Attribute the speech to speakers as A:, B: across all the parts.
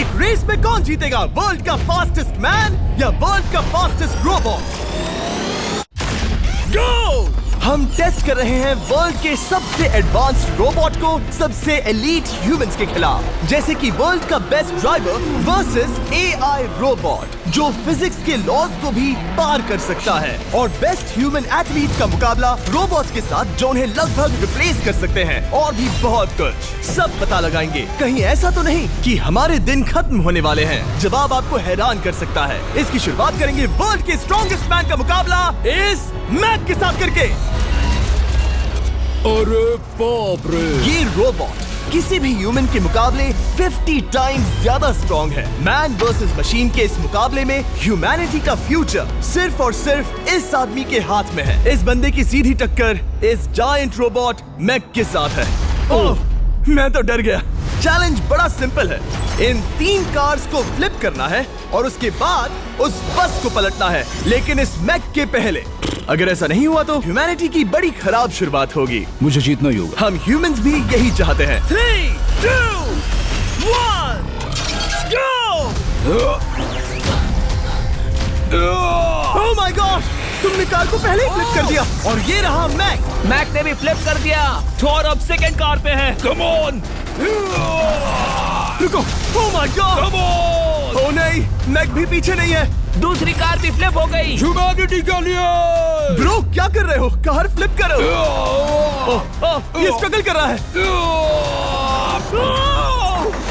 A: एक रेस में कौन जीतेगा, वर्ल्ड का फास्टेस्ट मैन या वर्ल्ड का फास्टेस्ट रोबोट? गो! हम टेस्ट कर रहे हैं वर्ल्ड के सबसे एडवांस्ड रोबोट को सबसे एलीट ह्यूमंस के खिलाफ, जैसे कि वर्ल्ड का best driver versus AI robot जो फिजिक्स के लॉज को भी पार कर सकता है, और बेस्ट ह्यूमन एथलीट का मुकाबला रोबोट्स के साथ जो उन्हें लगभग रिप्लेस कर सकते हैं, और भी बहुत कुछ। सब पता लगाएंगे। कहीं ऐसा तो नहीं कि हमारे दिन खत्म होने वाले हैं। जवाब आपको हैरान कर सकता है। इसकी शुरुआत करेंगे वर्ल्ड के स्ट्रॉन्गेस्ट मैन का मुकाबला इस मैक के साथ करके।
B: अरे बाप रे!
A: ये रोबोट किसी भी ह्यूमन के मुकाबले 50 टाइम्स ज्यादा स्ट्रॉन्ग है। मैन वर्सेस मशीन के इस मुकाबले में ह्यूमैनिटी का फ्यूचर सिर्फ और सिर्फ इस आदमी के हाथ में है। इस बंदे की सीधी टक्कर इस जायंट रोबोट मैक के साथ है। ओह, मैं तो डर गया। चैलेंज बड़ा सिंपल है। इन 3 कार्स को फ्लिप करना है और उसके बाद उस बस को पलटना है, लेकिन इस मैक के पहले। अगर ऐसा नहीं हुआ तो ह्यूमैनिटी की बड़ी खराब शुरुआत होगी।
B: मुझे जीतना ही होगा।
A: हम ह्यूमंस भी यही चाहते हैं। 3, 2, 1, go! Oh my God! तुमने कार को पहले ही फ्लिप कर दिया, और ये रहा मैक।
C: मैक ने भी फ्लिप कर दिया। थॉर अब सेकंड कार पे है।
B: Come on!
A: रुको! Oh my God!
B: Come on!
A: Oh नहीं, मैक भी पीछे नहीं है।
C: दूसरी कार भी फ्लिप हो गई।
B: ह्यूमैनिटी के लिए!
A: ब्रो, क्या कर रहे हो? कार फ्लिप करो। ये स्ट्रगल कर रहा है।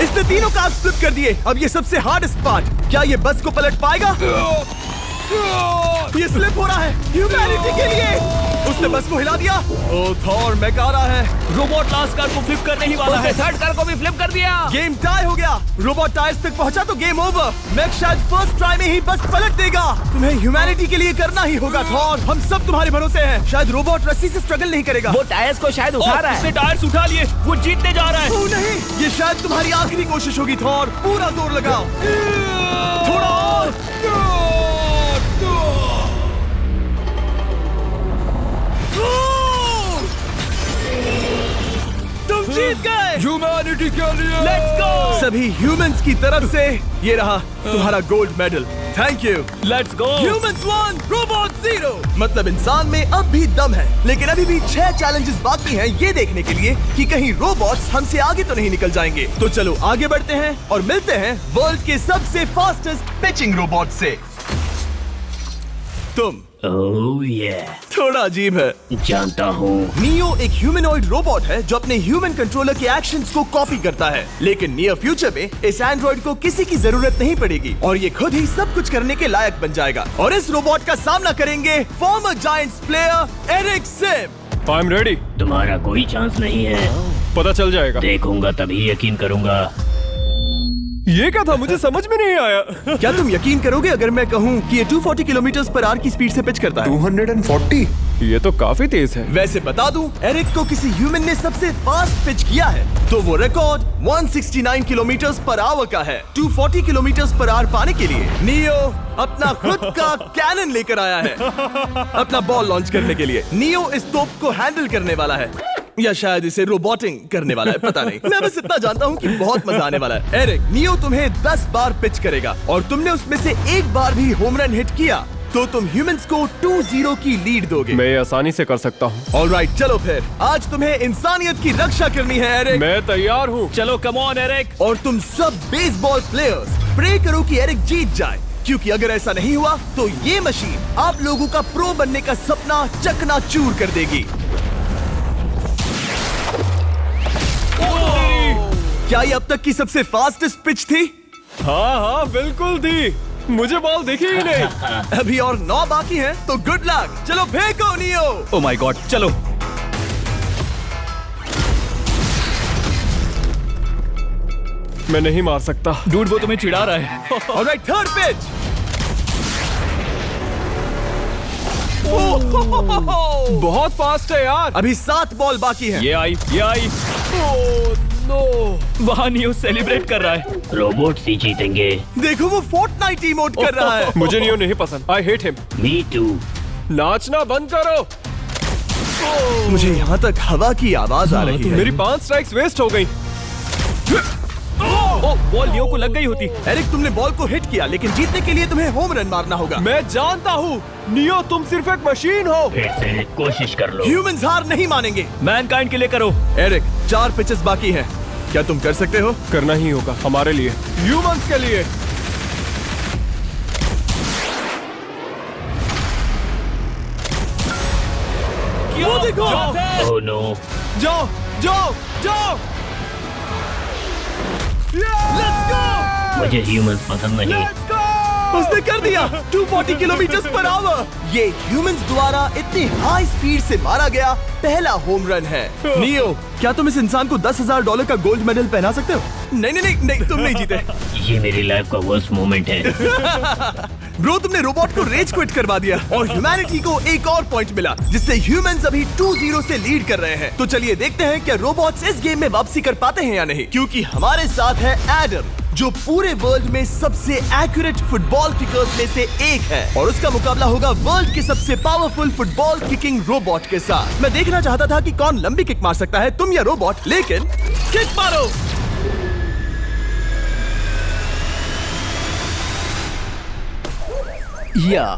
A: इसने तीनों कार फ्लिप कर दिए। अब ये सबसे हार्डेस्ट पार्ट। क्या ये बस को पलट पाएगा? ये स्लिप हो रहा है ह्यूमैनिटी के लिए। उसने बस को हिला दिया। ओह थॉर, मैक आ रहा है।
C: रोबोट लास्ट कार को फ्लिप करने ही वाला है। थर्ड कार को भी फ्लिप कर दिया।
A: गेम टाई हो गया। रोबोट टायर्स तक पहुंचा तो गेम ओवर। मैक शायद फर्स्ट ट्राई में ही बस पलट देगा। तुम्हें ह्यूमैनिटी के लिए करना ही होगा थॉर। हम सब तुम्हारे भरोसे हैं। शायद रोबोट रस्सी से स्ट्रगल नहीं करेगा।
C: वो टायर्स को शायद उठा रहा है।
A: उसने टायर्स उठा लिए। वो जीतने जा रहा है। ओह नहीं, ये शायद तुम्हारी आखिरी कोशिश होगी थॉर। पूरा जोर लगाओ। थोड़ा और। तुम जीत गए।
B: ह्यूमैनिटी के लिए!
C: Let's go!
A: सभी ह्यूमंस की तरफ से ये रहा तुम्हारा gold medal. Thank you.
C: Let's go!
A: Humans 1, robot 0। मतलब इंसान में अब भी दम है, लेकिन अभी भी 6 चैलेंजेस बाकी हैं ये देखने के लिए कि कहीं रोबोट्स हमसे आगे तो नहीं निकल जाएंगे। तो चलो आगे बढ़ते हैं और मिलते हैं वर्ल्ड के सबसे फास्टेस्ट पिचिंग रोबोट से। तुम
C: ओह ये
A: थोड़ा अजीब है,
C: जानता हूँ।
A: नियो एक ह्यूमनॉइड रोबोट है जो अपने ह्यूमन कंट्रोलर के एक्शंस को कॉपी करता है, लेकिन नियर फ्यूचर में इस एंड्रॉइड को किसी की जरूरत नहीं पड़ेगी और ये खुद ही सब कुछ करने के लायक बन जाएगा। और इस रोबोट का सामना करेंगे former Giants player Eric Sim.
B: I am ready.
C: तुम्हारा कोई चांस नहीं है।
B: पता चल जाएगा।
C: देखूंगा तभी यकीन करूंगा।
B: ये क्या था, मुझे समझ में नहीं आया।
A: क्या तुम यकीन करोगे अगर मैं कहूँ कि ये 240 किलोमीटर पर आवर की स्पीड से पिच करता है?
D: 240?
B: ये तो काफी तेज है।
A: वैसे बता दूं, एरिक को किसी ह्यूमन ने सबसे फास्ट पिच किया है तो वो रिकॉर्ड 169 किलोमीटर पर आवर का है। 240 किलोमीटर पर आवर पाने के लिए नियो अपना खुद का कैनन लेकर आया है अपना बॉल लॉन्च करने के लिए। नियो इस तोप को हैंडल करने वाला है, या शायद इसे रोबोटिंग करने वाला है, पता नहीं। मैं बस इतना जानता हूँ कि बहुत मजा आने वाला है। एरिक, नियो तुम्हें 10 बार पिच करेगा और तुमने उसमें से एक बार भी होम रन हिट किया तो तुम ह्यूमंस को 2-0 की लीड दोगे।
B: मैं ये आसानी से कर सकता हूँ।
A: ऑलराइट, चलो फिर आज तुम्हें इंसानियत की रक्षा करनी है एरिक।
B: मैं तैयार हूँ।
C: चलो कम ऑन एरिक।
A: और तुम सब बेसबॉल प्लेयर्स प्रे करो कि एरिक जीत जाए, क्योंकि अगर ऐसा नहीं हुआ तो ये मशीन आप लोगों का प्रो बनने का सपना चकनाचूर कर देगी। क्या ये अब तक की सबसे फास्टेस्ट पिच थी?
B: हाँ बिल्कुल थी। मुझे बॉल दिखी ही नहीं।
A: अभी और 9 बाकी हैं, तो गुड लक। चलो फेंको नियो।
B: ओह माय गॉड, चलो। मैं नहीं मार सकता।
C: डूड वो तुम्हें चिढ़ा रहा है।
A: Alright, third pitch.
B: बहुत फास्ट है यार।
A: अभी 7 बॉल बाकी हैं।
C: ये आई।
B: Oh no.
C: वहाँ नियो सेलिब्रेट कर रहा है। रोबोट ही जीतेंगे।
A: देखो वो फोर्टनाइट इमोट कर रहा है।
B: मुझे नियो नहीं पसंद। I hate him.
C: Me too.
B: नाचना बंद करो।
A: मुझे यहाँ तक हवा की आवाज आ रही है।
B: मेरी 5 स्ट्राइक्स वेस्ट हो गई।
C: ओ, बॉल लियो को लग गई होती।
A: एरिक, तुमने बॉल को हिट किया, लेकिन जीतने के लिए तुम्हें होम रन मारना होगा।
B: मैं जानता हूँ नियो, तुम सिर्फ एक मशीन हो।
D: फिर से कोशिश कर लो।
A: ह्यूमंस हार नहीं मानेंगे।
C: मैनकाइंड के लिए करो।
A: एरिक, 4 पिचेस बाकी हैं। क्या तुम कर सकते हो?
B: करना ही होगा हमारे लिए, ह्यूमंस के लिए।
A: वो देखो।
D: Oh no.
B: जाओ जाओ जाओ।
A: Let's go.
D: मुझे ह्यूमंस पसंद नहीं।
A: उसने कर दिया 240 किलोमीटर पर आवर। ये ह्यूमंस द्वारा इतनी हाई स्पीड से मारा गया पहला होम रन है। नियो, क्या तुम इस इंसान को $10,000 का गोल्ड मेडल पहना सकते हो? नहीं, तुम नहीं जीते।
D: ये मेरी लाइफ का वर्स्ट मोमेंट है।
A: ब्रो, तुमने रोबोट को रेज क्विट करवा दिया और ह्यूमैनिटी को एक और पॉइंट मिला, जिससे ह्यूमंस अभी 2-0 से लीड कर रहे हैं। तो चलिए देखते हैं क्या रोबोट्स इस गेम में वापसी कर पाते हैं या नहीं, क्योंकि हमारे साथ है एडम, जो पूरे वर्ल्ड में सबसे एक्यूरेट फुटबॉल किकर्स में से एक है, और उसका मुकाबला होगा वर्ल्ड के सबसे पावरफुल फुटबॉल किकिंग रोबोट के साथ। मैं देखना चाहता था कि कौन लंबी किक मार सकता है, तुम या रोबोट, लेकिन किक मारो।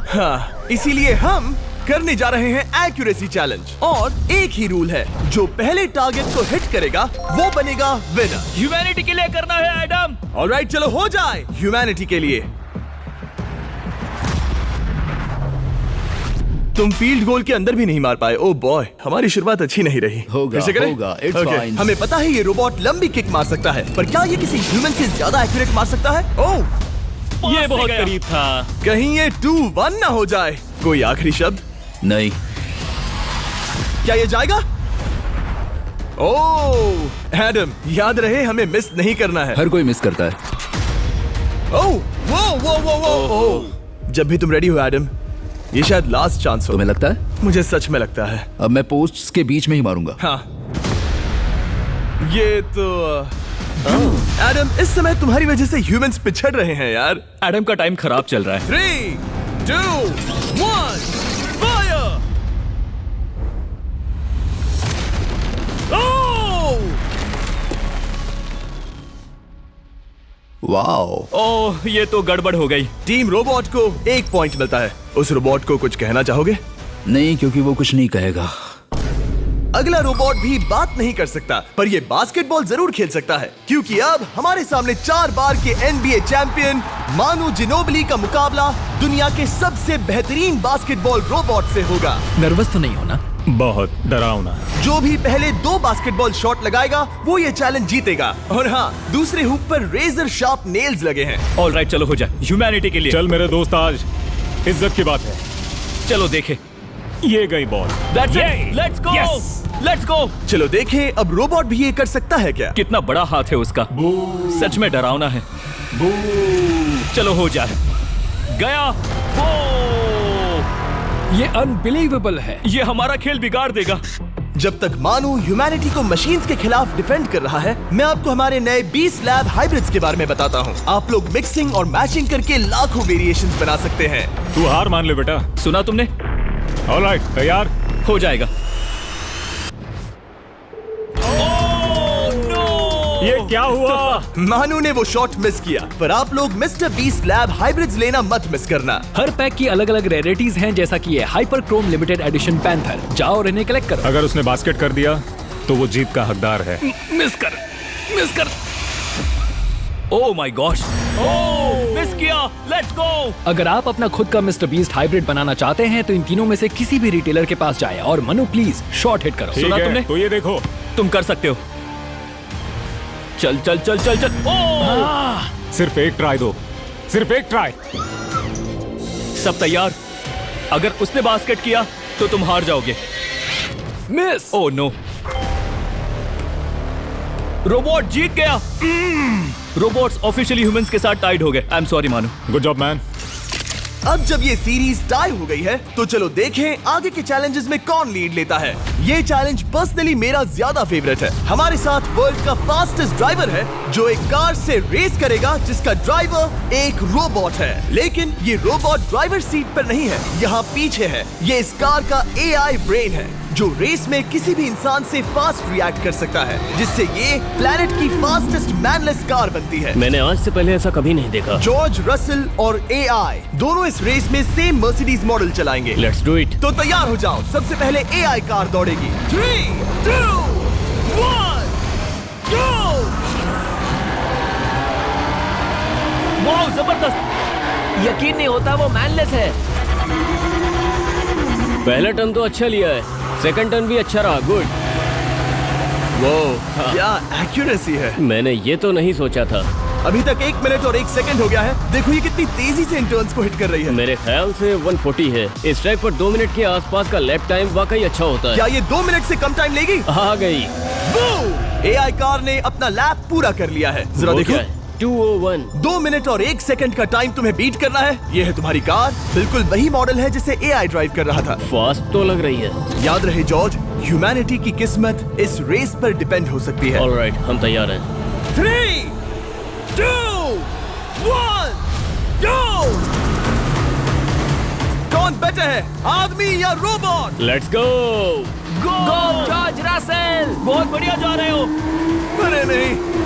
A: हाँ, इसीलिए हम करने जा रहे हैं एक्यूरेसी चैलेंज, और एक ही रूल है, जो पहले टारगेट को हिट करेगा वो बनेगा विनर।
C: ह्यूमैनिटी के लिए करना है एडम।
A: ऑलराइट, चलो हो जाए ह्यूमैनिटी के लिए। तुम फील्ड गोल के अंदर भी नहीं मार पाए। ओ बॉय, हमारी शुरुआत अच्छी नहीं रही।
E: होगा,
A: फिर से करें?
E: होगा, it's
A: Okay,
E: fine.
A: हमें पता है ये रोबोट लंबी किक मार सकता है, पर क्या ये किसी ह्यूमन से ज्यादा एक्यूरेट मार सकता है? ओह,
C: ये बहुत करीब था।
A: कहीं ये 2-1 ना हो जाए। कोई आखिरी शब्द?
E: नहीं।
A: क्या ये जाएगा? ओह एडम, याद रहे हमें मिस नहीं करना है।
E: हर कोई मिस करता है।
A: ओह वो। जब भी तुम रेडी हो एडम, ये शायद लास्ट चांस हो।
E: तुम्हें लगता है?
A: मुझे सच में लगता है।
E: अब मैं पोस्ट्स के बीच में ही मारूंगा।
A: हाँ, ये तो एडम, इस समय तुम्हारी वजह से ह्यूमंस पिछड़ रहे हैं यार।
C: एडम का टाइम खराब चल रहा है।
A: 3, 2, 1, फायर!
E: वाओ।
C: ओह, ये तो गड़बड़ हो गई।
A: टीम रोबोट को 1 पॉइंट मिलता है। उस रोबोट को कुछ कहना चाहोगे?
E: नहीं, क्योंकि वो कुछ नहीं कहेगा।
A: अगला रोबोट भी बात नहीं कर सकता, पर ये बास्केटबॉल जरूर खेल सकता है, क्योंकि अब हमारे सामने 4 बार के NBA चैंपियन मानू जिनोबिली का मुकाबला दुनिया के सबसे बेहतरीन बास्केटबॉल रोबोट से होगा।
E: नर्वस तो नहीं होना?
B: बहुत डरावना।
A: जो भी पहले 2 बास्केटबॉल शॉट लगाएगा वो ये चैलेंज जीतेगा। और हाँ, दूसरे हुक पर रेजर शार्प नेल्स लगे हैं।
C: ऑलराइट, चलो हो जाए ह्यूमैनिटी के लिए।
B: चल मेरे दोस्त, आज इज्जत की बात है।
C: चलो देखे।
B: ये गई ball.
C: That's it. Let's go.
B: Yes.
C: Let's go.
A: चलो देखें अब रोबोट भी ये कर सकता है क्या?
C: कितना बड़ा हाथ है उसका। सच में डरावना है। चलो हो जाए। गया। ये अनबिलीवेबल है। ये हमारा खेल बिगाड़ देगा।
A: जब तक मानू ह्यूमैनिटी को मशीन्स के खिलाफ डिफेंड कर रहा है, मैं आपको हमारे नए 20 लैब हाइब्रिड्स के बारे में बताता हूँ। आप लोग मिक्सिंग और मैचिंग करके लाखों वेरिएशंस बना सकते हैं।
B: तू हार मान ले बेटा।
C: सुना तुमने?
B: ऑलराइट, तैयार?
C: हो जाएगा।
B: ये क्या हुआ?
A: मानू ने वो शॉट मिस किया, पर आप लोग मिस्टर बीस्ट लैब हाइब्रिड्स लेना मत मिस करना।
F: हर पैक की अलग अलग रेयरिटीज हैं, जैसा कि ये hyper Chrome limited edition panther. जाओ और इन्हें कलेक्ट करो।
B: अगर उसने बास्केट कर दिया तो वो जीत का हकदार है।
C: मिस कर। ओह माय गॉश, मिस किया। Let's go.
F: अगर आप अपना खुद का मिस्टर बीस्ट हाइब्रिड बनाना चाहते हैं तो इन तीनों में से किसी भी रिटेलर के पास जाएं और मनु प्लीज शॉट हिट करो।
B: ठीक
C: सुना
B: है,
C: तुमने?
B: तो ये देखो।
C: तुम कर सकते हो। चल।
B: सिर्फ एक ट्राई दो, सिर्फ एक ट्राई।
C: सब तैयार? अगर उसने बास्केट किया तो तुम हार जाओगे। मिस। ओह नो, रोबोट जीत गया। रोबोट्स ऑफिशियली ह्यूमंस के साथ टाइड हो गए। आई एम सॉरी मानू।
B: Good job man.
A: अब जब ये सीरीज टाई हो गई है, तो चलो देखें आगे के चैलेंजेस में कौन लीड लेता है। ये चैलेंज पर्सनली मेरा ज्यादा फेवरेट है। हमारे साथ वर्ल्ड का फास्टेस्ट ड्राइवर है, जो एक कार से रेस करेगा जिसका ड्राइवर एक रोबोट है। लेकिन ये रोबोट ड्राइवर सीट पर नहीं है, यहाँ पीछे है। ये इस कार का AI ब्रेन है, जो रेस में किसी भी इंसान से फास्ट रिएक्ट कर सकता है, जिससे ये प्लेनेट की फास्टेस्ट मैनलेस कार बनती है।
D: मैंने आज से पहले ऐसा कभी नहीं देखा।
A: जॉर्ज रसल और एआई दोनों इस रेस में सेम मर्सिडीज मॉडल चलाएंगे।
D: Let's do it.
A: तो तैयार हो जाओ, सबसे पहले एआई कार दौड़ेगी। 3, 2, 1, go!
C: वाह, जबरदस्त! यकीन नहीं होता वो मैनलेस है।
D: पहला टर्न तो अच्छा लिया है, सेकंड टर्न भी अच्छा रहा। गुड। वो
A: क्या एक्यूरेसी है।
D: मैंने ये तो नहीं सोचा था।
A: अभी तक 1 मिनट और 1 सेकंड हो गया है। देखो ये कितनी तेजी से इन टर्न्स को हिट कर रही है।
D: मेरे ख्याल से 140 है। इस ट्रैक पर 2 मिनट के आसपास का लैप टाइम वाकई अच्छा होता है।
A: क्या ये 2 मिनट से कम टाइम लेगी?
D: आ गई।
A: एआई कार ने अपना लैप पूरा कर लिया है। जरा
D: वो
A: देखो।
D: क्या है? 201।
A: 2 मिनट और 1 सेकंड का टाइम तुम्हें बीट करना है। ये है तुम्हारी कार, बिल्कुल वही मॉडल है जिसे एआई ड्राइव कर रहा था।
D: फास्ट तो लग रही है।
A: याद रहे जॉर्ज, ह्यूमैनिटी की किस्मत इस रेस पर डिपेंड हो सकती है।
D: ऑलराइट, हम तैयार हैं।
A: 3, 2, 1, go! कौन बेटर है, आदमी या robot?
D: Let's go.
C: Go George Russell, बहुत बढ़िया जा रहे हो।
A: अरे नहीं।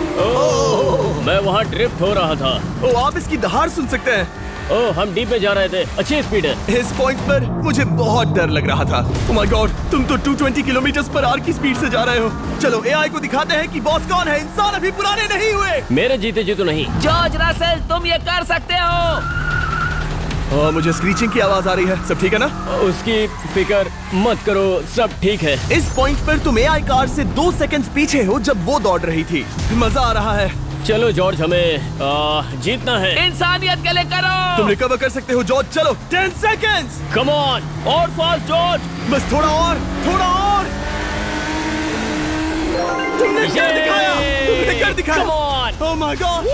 D: मैं वहाँ ड्रिफ्ट हो रहा था।
A: ओ, आप इसकी दहाड़ सुन सकते हैं।
D: ओह, हम डीप में जा रहे थे। अच्छी स्पीड है।
A: इस पॉइंट पर मुझे बहुत डर लग रहा था। ओह माय गॉड, तुम तो 220 किलोमीटर पर आवर की स्पीड से जा रहे हो। चलो एआई को दिखाते हैं कि बॉस कौन है। इंसान अभी पुराने नहीं हुए।
D: मेरे जीते जी तो नहीं।
C: जॉर्ज रसल, तुम ये कर सकते हो।
A: मुझे स्क्रीचिंग की आवाज आ रही है। सब ठीक है ना?
D: उसकी फिक्र मत करो, सब ठीक है।
A: इस पॉइंट पर तुम एआई कार से 2 सेकंड पीछे हो जब वो दौड़ रही थी। मजा आ रहा है।
D: चलो जॉर्ज, हमें जीतना है।
C: इंसानियत के लिए करो।
A: तुम रिकवर कर सकते हो जॉर्ज। चलो 10 सेकंड्स।
D: कम ऑन, और फास्ट जॉर्ज।
A: बस थोड़ा और, थोड़ा और। तुमने कर दिखाया, तुमने कर दिखाया।
D: Come on!
A: Oh my God!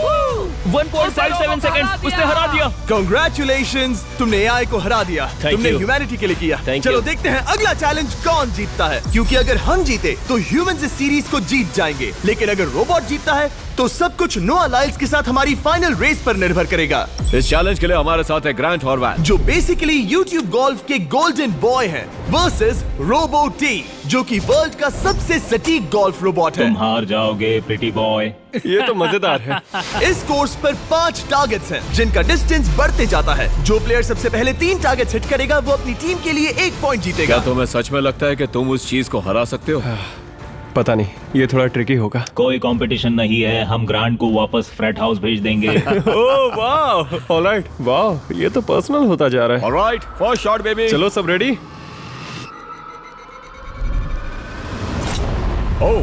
C: 1.57 seconds, उसने हरा दिया।
A: Congratulations, तुमने एआई को हरा दिया।
D: Thank
A: तुमने
D: you.
A: ह्यूमैनिटी के लिए किया।
D: Thank
A: चलो
D: you.
A: देखते हैं अगला चैलेंज कौन जीतता है, क्योंकि अगर हम जीते तो ह्यूमंस इस सीरीज को जीत जाएंगे, लेकिन अगर रोबोट जीतता है तो सब कुछ नोआ लाइल्स के साथ हमारी फाइनल रेस पर निर्भर करेगा।
B: इस चैलेंज के लिए हमारे साथ है ग्रांट हॉर्वैट,
A: जो बेसिकली YouTube गोल्फ के गोल्डन बॉय हैं, वर्सेस रोबो टी, जो कि वर्ल्ड का सबसे सटीक गोल्फ रोबोट है।
G: तुम हार जाओगे प्रिटी बॉय।
B: ये तो मजेदार है।
A: इस कोर्स पर 5 टारगेट्स हैं, जिनका डिस्टेंस बढ़ते जाता है। जो प्लेयर सबसे पहले 3 टारगेट्स हिट करेगा वो अपनी टीम के लिए 1 पॉइंट जीतेगा।
B: क्या तुम्हें सच में लगता है कि तुम उस चीज को हरा सकते हो?
H: पता नहीं, ये थोड़ा ट्रिकी होगा।
G: कोई कंपटीशन नहीं है, हम ग्रांट को वापस फ्रेट हाउस भेज देंगे।
H: ओह वाह, ऑलराइट, वाह, ये तो पर्सनल होता जा रहा है।
B: Alright, first shot baby.
H: चलो सब रेडी?
B: ओह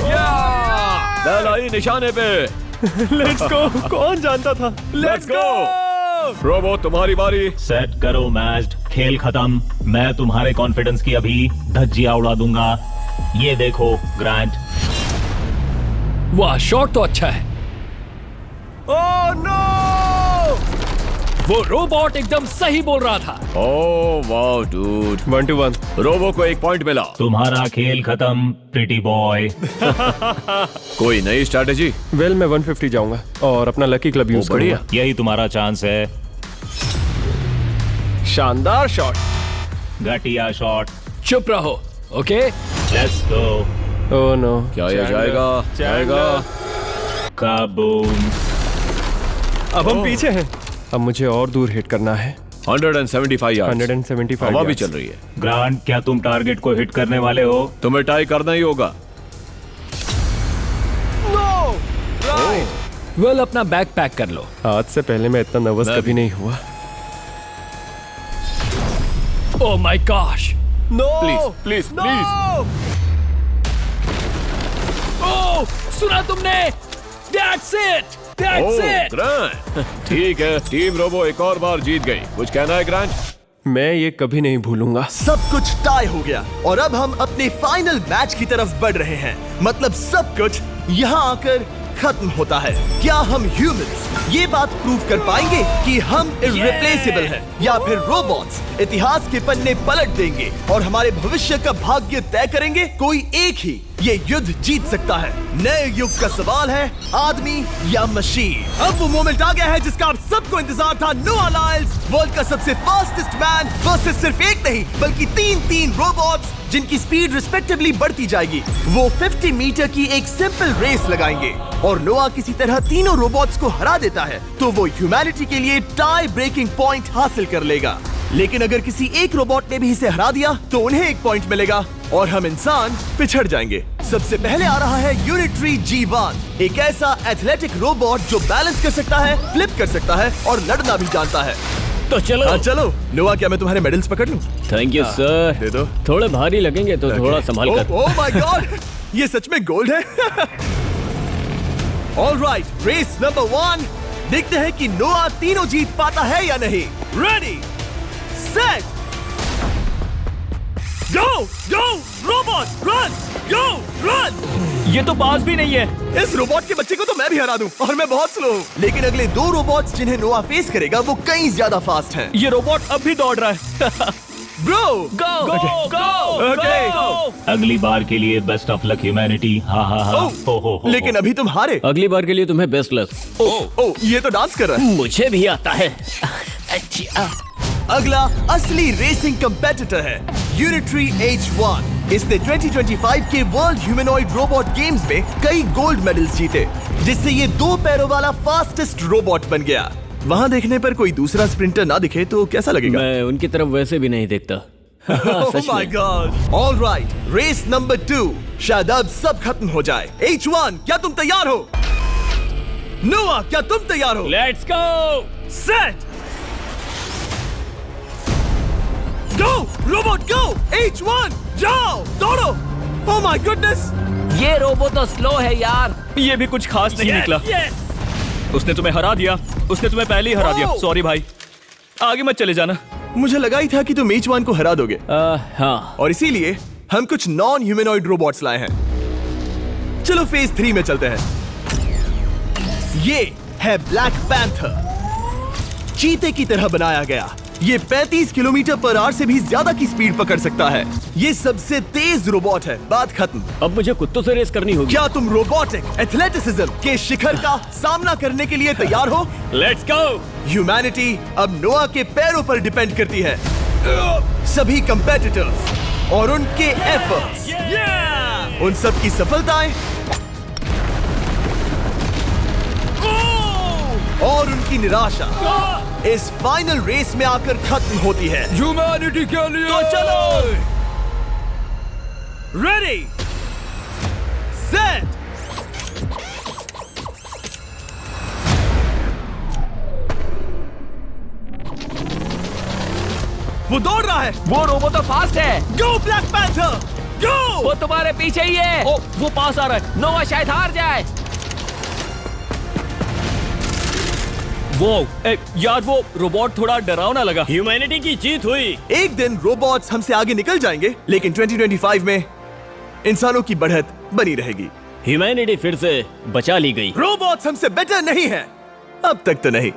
B: या! बैल आई निशाने पे।
H: Let's go. कौन जानता था?
B: Let's go. रोबो, तुम्हारी बारी।
G: सेट करो मैच, खेल खत्म। मैं तुम्हारे कॉन्फिडेंस की अभी धज्जियां उड़ा दूंगा। ये देखो ग्रांट।
F: वाह, शॉट तो अच्छा है।
B: Oh no!
F: वो रोबोट एकदम सही बोल रहा था।
B: Oh wow dude.
H: 1 to 1।
B: Robo को 1 पॉइंट मिला।
G: तुम्हारा खेल खत्म प्रिटी बॉय।
B: कोई नई स्ट्रैटेजी?
H: वेल, मैं 150 जाऊंगा और अपना लकी क्लब यूज
B: बढ़िया।
H: करूंगा।
G: यही तुम्हारा चांस है।
H: शानदार शॉट।
G: घटिया शॉट।
F: चुप रहो, okay?
G: Let's go.
H: Oh no.
B: क्या ये जाएगा? जाएगा।
G: काबूम।
H: अब हम पीछे हैं। अब मुझे और दूर हिट करना है।
B: 175 यार्ड्स।
H: 175
B: हवा भी
H: yards।
B: चल रही है।
G: ग्रांट, क्या तुम टारगेट को हिट करने वाले हो?
B: तुम्हें टाई करना ही होगा।
F: वेल, अपना बैग पैक कर लो।
H: आज से पहले मैं इतना नर्वस
B: मैं
H: कभी
B: भी।
H: नहीं हुआ।
F: Oh my gosh.
B: No please please please.
F: Oh, सुना तुमने? That's it, that's it.
B: Grant, ठीक है, टीम रोबो एक और बार जीत गई। कुछ कहना है ग्रांट?
H: मैं ये कभी नहीं भूलूंगा।
A: सब कुछ टाई हो गया और अब हम अपने फाइनल मैच की तरफ बढ़ रहे हैं। मतलब सब कुछ यहाँ आकर खत्म होता है। क्या हम ह्यूमंस ये बात प्रूव कर पाएंगे कि हम इररिप्लेसेबल हैं, या फिर रोबोट्स इतिहास के पन्ने पलट देंगे और हमारे भविष्य का भाग्य तय करेंगे? कोई एक ही ये युद्ध जीत सकता है। नए युग का सवाल है, आदमी या मशीन। अब वो मोमेंट आ गया है जिसका आप सबको इंतजार था। नोआ लाइल्स, वर्ल्ड का सबसे फास्टेस्ट मैन वर्सेस सिर्फ एक नहीं बल्कि तीन रोबोट्स जिनकी स्पीड रिस्पेक्टिवली बढ़ती जाएगी। वो 50 मीटर की एक सिंपल रेस लगाएंगे और नोआ किसी तरह तीनों रोबोट्स को हरा देता है तो वो ह्यूमैनिटी के लिए टाई ब्रेकिंग पॉइंट हासिल कर लेगा। लेकिन अगर किसी एक रोबोट ने भी इसे हरा दिया तो उन्हें एक पॉइंट मिलेगा और हम इंसान पिछड़ जाएंगे। सबसे पहले आ रहा है यूनिट्री G1, एक ऐसा एथलेटिक रोबोट जो बैलेंस कर सकता है, फ्लिप कर सकता है और लड़ना भी जानता है।
D: तो चलो।
A: चलो नोआ, क्या मैं तुम्हारे मेडल्स पकड़ लूं?
D: Thank you sir.
A: दे दो।
D: थोड़े भारी लगेंगे तो थोड़ा संभाल कर।
A: ओह माय गॉड, ये सच में गोल्ड है। ऑलराइट, रेस नंबर 1, देखते हैं कि नोआ तीनों जीत पाता है या नहीं। रेडी, सेट, गो गो रोबोट रन, गो रन।
C: ये तो पास भी नहीं है।
A: इस रोबोट के बच्चे को तो मैं भी हरा दूं और मैं बहुत स्लो हूं। लेकिन अगले 2 रोबोट्स जिन्हें नोआ फेस करेगा वो कहीं ज्यादा फास्ट हैं।
C: ये रोबोट अब भी दौड़ रहा है।
A: ब्रो
C: गो गो गो
A: ओके।
G: अगली बार के लिए बेस्ट ऑफ लक ह्यूमैनिटी। हाँ हाँ हाँ। हो।
A: लेकिन अभी तुम हारे।
D: अगली बार के लिए तुम्हें बेस्ट लक।
A: ओ, ये तो डांस कर रहा है।
D: मुझे भी आता है।
A: अगला असली रेसिंग कंपेटिटर है यूनिट्री H1। इसने 2025 के वर्ल्ड ह्यूमनॉइड रोबोट गेम्स में कई गोल्ड मेडल्स जीते, जिससे ये 2 पैरों वाला फास्टेस्ट रोबोट बन गया। वहाँ देखने पर कोई दूसरा स्प्रिंटर ना दिखे तो कैसा लगेगा?
D: मैं उनकी तरफ वैसे भी नहीं देखता।
A: Oh my God! All right, race number 2, शायद अब सब खत्म हो जाए। H1, क्या तुम तैयार हो? नोआ, क्या तुम तैयार हो?
D: Let's go.
A: Set, go robot go. H1, जाओ, दौड़ो। Oh my goodness!
D: ये रोबो तो स्लो है यार।
C: ये भी कुछ खास नहीं निकला। उसने तुम्हें हरा दिया। उसने तुम्हें पहले ही हरा दिया। सॉरी भाई, आगे मत चले जाना।
A: मुझे लगा ही था कि तुम H1 को हरा दोगे।
D: हाँ।
A: और इसीलिए हम कुछ नॉन ह्यूमनॉइड रोबोट्स लाए हैं। चलो फेज 3 में चलते हैं। ये है ब्लैक पैंथर, चीते की तरह बनाया गया। ये 35 किलोमीटर पर आवर से भी ज्यादा की स्पीड पकड़ सकता है। ये सबसे तेज रोबोट है। बात खत्म।
D: अब मुझे कुत्तों से रेस करनी होगी।
A: क्या तुम रोबोटिक एथलेटिसिज्म के शिखर का सामना करने के लिए तैयार हो?
D: Let's go.
A: ह्यूमैनिटी अब नोआ के पैरों पर डिपेंड करती है। सभी कंपेटिटर्स और उनके एफर्ट्स, उन सब की सफलताएं और उनकी निराशा इस फाइनल रेस में आकर खत्म होती है।
F: ह्यूमैनिटी के लिए।
A: तो चलो, रेडी, सेट, वो दौड़ रहा है।
D: वो रोबो तो फास्ट है।
A: गो ब्लैक पैंथर, गो।
D: वो तुम्हारे पीछे ही है।
C: ओ, वो पास आ रहा है।
D: नोआ शायद हार जाए।
C: वो यार, वो रोबोट थोड़ा डरावना लगा।
D: ह्यूमैनिटी की जीत हुई।
A: एक दिन रोबोट्स हमसे आगे निकल जाएंगे, लेकिन 2025 में इंसानों की बढ़त बनी रहेगी।
D: ह्यूमैनिटी फिर से बचा ली गई।
A: रोबोट्स हमसे बेटर नहीं है, अब तक तो नहीं।